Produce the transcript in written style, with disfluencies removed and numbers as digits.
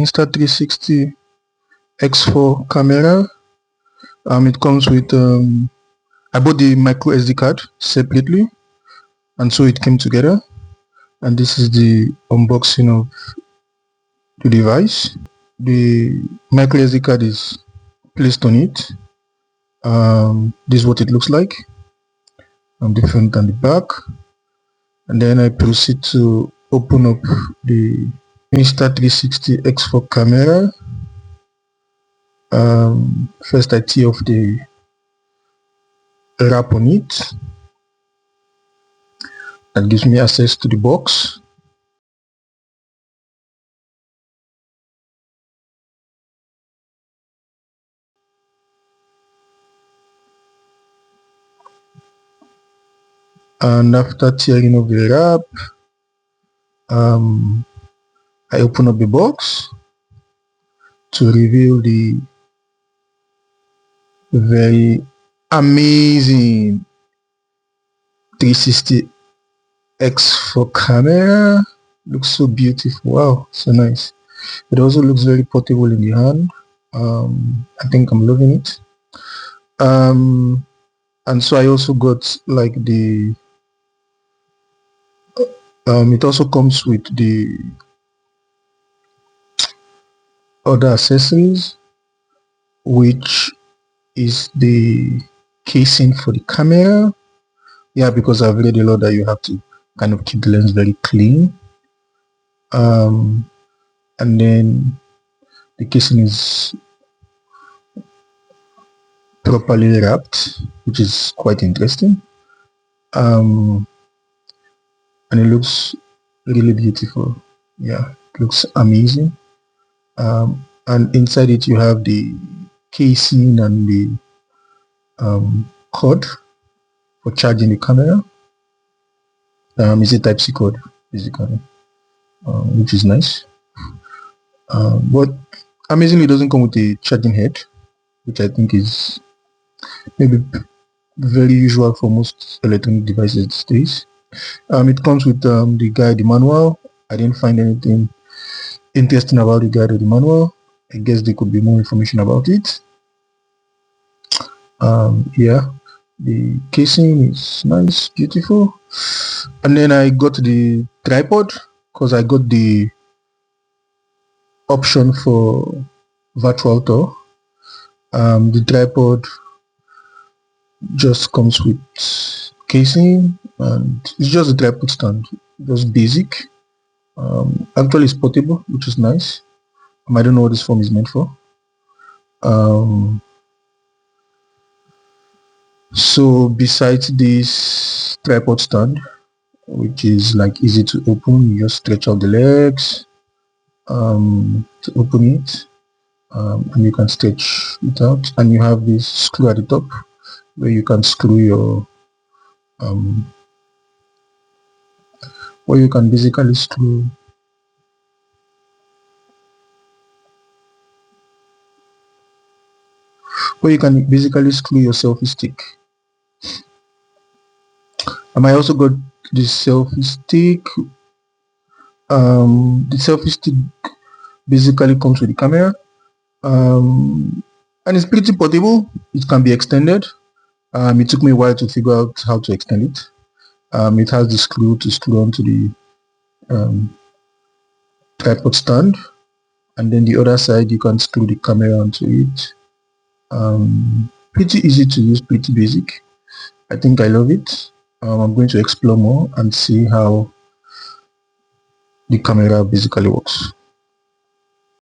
Insta360 X4 camera. It comes with I bought the micro SD card separately, and so it came together. And this is the unboxing of the device. The micro SD card is placed on it. This is what it looks like on the front and the back. And then I proceed to open up the Insta360 X4 camera. First I tee off the wrap on it. That gives me access to the box. And after tearing off the wrap, I open up the box to reveal the very amazing 360 X4 camera. Looks so beautiful. Wow, so nice. It also looks very portable in the hand. I think I'm loving it. And so I also got like the it also comes with the other accessories, which is the casing for the camera. Yeah, because I've read a lot that you have to kind of keep the lens very clean. And then the casing is properly wrapped, which is quite interesting. And it looks really beautiful. Yeah, it looks amazing. And inside it you have the casing and the cord for charging the camera. It's a Type-C cord basically, which is nice. But amazingly, it doesn't come with a charging head, which I think is maybe very usual for most electronic devices these days. It comes with the guide, the manual. I didn't find anything interesting about the guide or the manual. I guess there could be more information about it. Yeah, the casing is nice, beautiful. And then I got the tripod because I got the option for virtual tour. The tripod just comes with casing, and it's just a tripod stand, just basic. Actually it's portable, which is nice. I don't know what this phone is meant for. So besides this tripod stand, which is like easy to open, you just stretch out the legs to open it, and you can stretch it out, and you have this screw at the top where you can screw your where you can basically screw your selfie stick. I also got this selfie stick. The selfie stick basically comes with the camera, and it's pretty portable. It can be extended. It took me a while to figure out how to extend it. It has the screw to screw onto the tripod stand, and then the other side you can screw the camera onto it. Pretty easy to use, pretty basic. I think I love it. I'm going to explore more and see how the camera basically works.